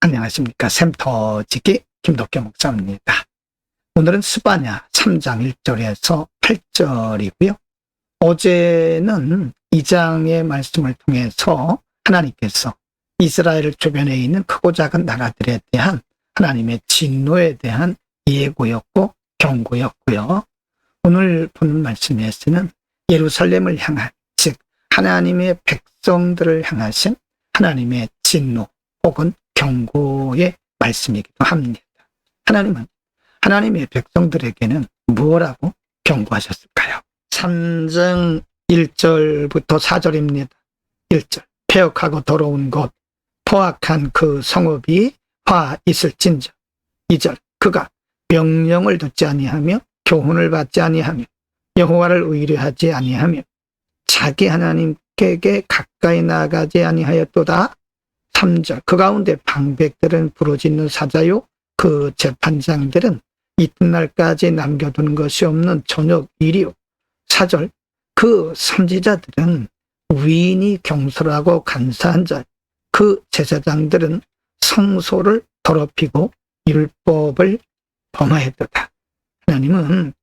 안녕하십니까. 샘터지기 김덕겸 목사입니다. 오늘은 스바냐 3장 1절에서 8절이고요. 어제는 2장의 말씀을 통해서 하나님께서 이스라엘 주변에 있는 크고 작은 나라들에 대한 하나님의 진노에 대한 예고였고 경고였고요. 오늘 보는 말씀에서는 예루살렘을 향한, 즉 하나님의 백성들을 향하신 하나님의 진노 혹은 경고의 말씀이기도 합니다. 하나님은 하나님의 백성들에게는 무엇라고 경고하셨을까요? 3장 1절부터 4절입니다. 1절, 폐역하고 더러운 곳, 포악한 그 성읍이 화 있을진저. 2절, 그가 명령을 듣지 아니하며 교훈을 받지 아니하며 여호와를 의뢰하지 아니하며 자기 하나님께 가까이 나아가지 아니하였도다. 3절, 그 가운데 방백들은 부르짖는 사자요, 그 재판장들은 이튿날까지 남겨두는 것이 없는 저녁 일이요. 4절, 그 선지자들은 위인이 경솔하고 간사한 자, 그 제사장들은 성소를 더럽히고 율법을 범하였도다. 하나님은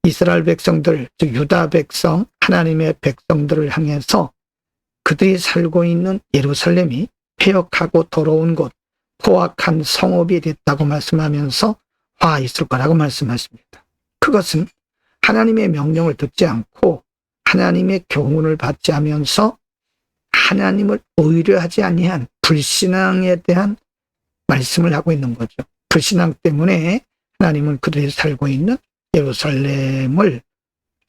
이스라엘 백성들, 즉 유다 백성, 하나님의 백성들을 향해서 그들이 살고 있는 예루살렘이 폐역하고 더러운 곳, 포악한 성읍이 됐다고 말씀하면서 화 있을 거라고 말씀하십니다. 그것은 하나님의 명령을 듣지 않고 하나님의 교훈을 받지 하면서 하나님을 의뢰하지 아니한 불신앙에 대한 말씀을 하고 있는 거죠. 불신앙 때문에 하나님은 그들이 살고 있는 예루살렘을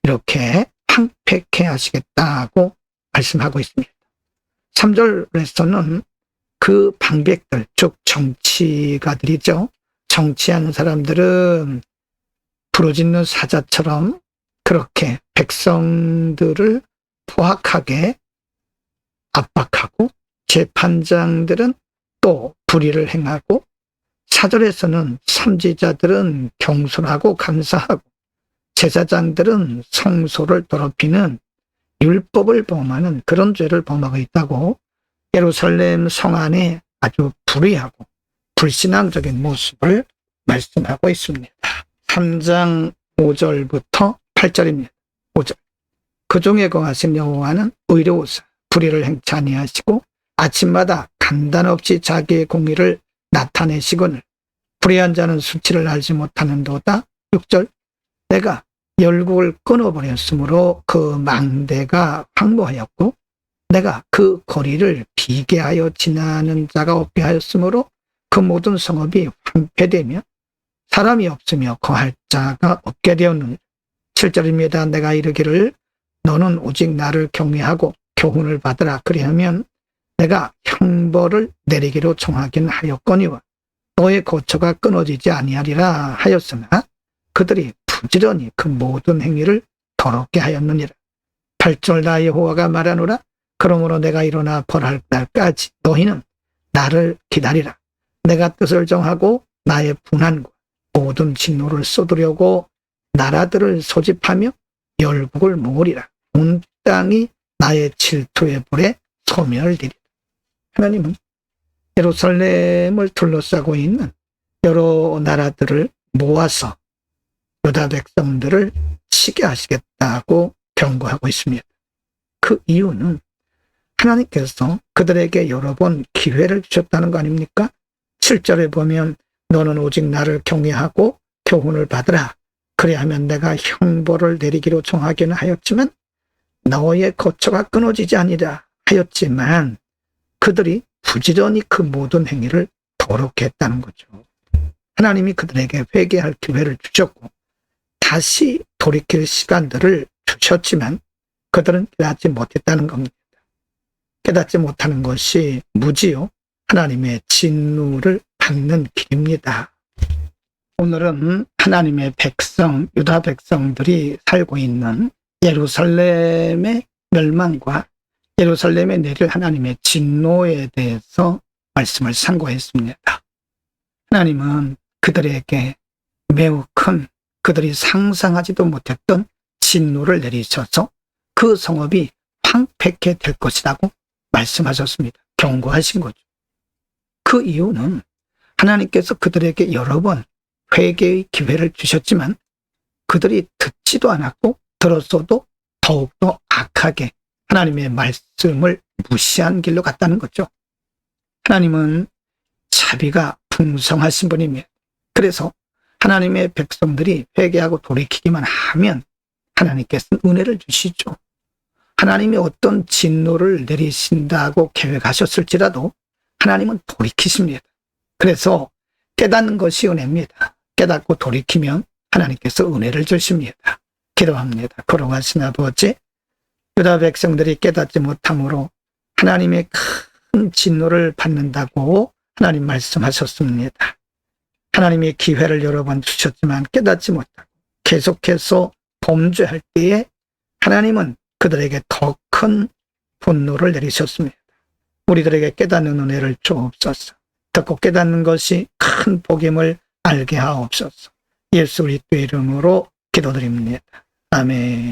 이렇게 황폐케 하시겠다고 말씀하고 있습니다. 3절에서는 그 방백들, 즉 정치가들이죠. 정치하는 사람들은 부르짖는 사자처럼 그렇게 백성들을 포악하게 압박하고, 재판장들은 또 불의를 행하고, 4절에서는 선지자들은 경솔하고 간사하고, 제사장들은 성소를 더럽히는 율법을 범하는 그런 죄를 범하고 있다고 예루살렘 성 안에 아주 불의하고 불신앙적인 모습을 말씀하고 있습니다. 3장 5절부터 8절입니다. 5절, 그 중에 거하신 여호와는 의로우사 불의를 행치 아니하시고 아침마다 간단없이 자기의 공의를 나타내시거늘 불의한 자는 수치를 알지 못하는도다. 6절, 내가 열국을 끊어버렸으므로 그 망대가 황무하였고 내가 그 거리를 비게 하여 지나는 자가 없게 하였으므로 그 모든 성읍이 황폐되며 사람이 없으며 거할 자가 없게 되었느니라. 7절입니다. 내가 이르기를 너는 오직 나를 경외하고 교훈을 받으라. 그리하면 내가 형벌을 내리기로 정하긴 하였거니와 너의 거처가 끊어지지 아니하리라 하였으나 그들이 부지런히 그 모든 행위를 더럽게 하였느니라. 8절, 나 여호와가 말하노라. 그러므로 내가 일어나 벌할 날까지 너희는 나를 기다리라. 내가 뜻을 정하고 나의 분한과 모든 진노를 쏟으려고 나라들을 소집하며 열국을 모으리라. 온 땅이 나의 질투의 불에 소멸되리라. 하나님은 예루살렘을 둘러싸고 있는 여러 나라들을 모아서 유다 백성들을 치게 하시겠다고 경고하고 있습니다. 그 이유는 하나님께서 그들에게 여러 번 기회를 주셨다는 거 아닙니까? 7절에 보면 너는 오직 나를 경외하고 교훈을 받으라. 그래야면 내가 형벌을 내리기로 정하기는 하였지만 너의 거처가 끊어지지 아니라 하였지만 그들이 부지런히 그 모든 행위를 더럽게 했다는 거죠. 하나님이 그들에게 회개할 기회를 주셨고 다시 돌이킬 시간들을 주셨지만 그들은 깨닫지 못했다는 겁니다. 깨닫지 못하는 것이 무지요 하나님의 진노를 받는 길입니다. 오늘은 하나님의 백성, 유다 백성들이 살고 있는 예루살렘의 멸망과 예루살렘에 내릴 하나님의 진노에 대해서 말씀을 상고했습니다. 하나님은 그들에게 매우 큰, 그들이 상상하지도 못했던 진노를 내리셔서 그 성읍이 황폐케 될 것이라고 말씀하셨습니다. 경고하신 거죠. 그 이유는 하나님께서 그들에게 여러 번 회개의 기회를 주셨지만 그들이 듣지도 않았고 들었어도 더욱더 악하게 하나님의 말씀을 무시한 길로 갔다는 거죠. 하나님은 자비가 풍성하신 분입니다. 그래서 하나님의 백성들이 회개하고 돌이키기만 하면 하나님께서는 은혜를 주시죠. 하나님이 어떤 진노를 내리신다고 계획하셨을지라도 하나님은 돌이키십니다. 그래서 깨닫는 것이 은혜입니다. 깨닫고 돌이키면 하나님께서 은혜를 주십니다. 기도합니다. 거룩하신 아버지, 유다 백성들이 깨닫지 못함으로 하나님의 큰 진노를 받는다고 하나님 말씀하셨습니다. 하나님이 기회를 여러 번 주셨지만 깨닫지 못하고 계속해서 범죄할 때에 하나님은 그들에게 더 큰 분노를 내리셨습니다. 우리들에게 깨닫는 은혜를 주옵소서. 듣고 깨닫는 것이 큰 복임을 알게 하옵소서. 예수 그리스도의 이름으로 기도드립니다. 아멘.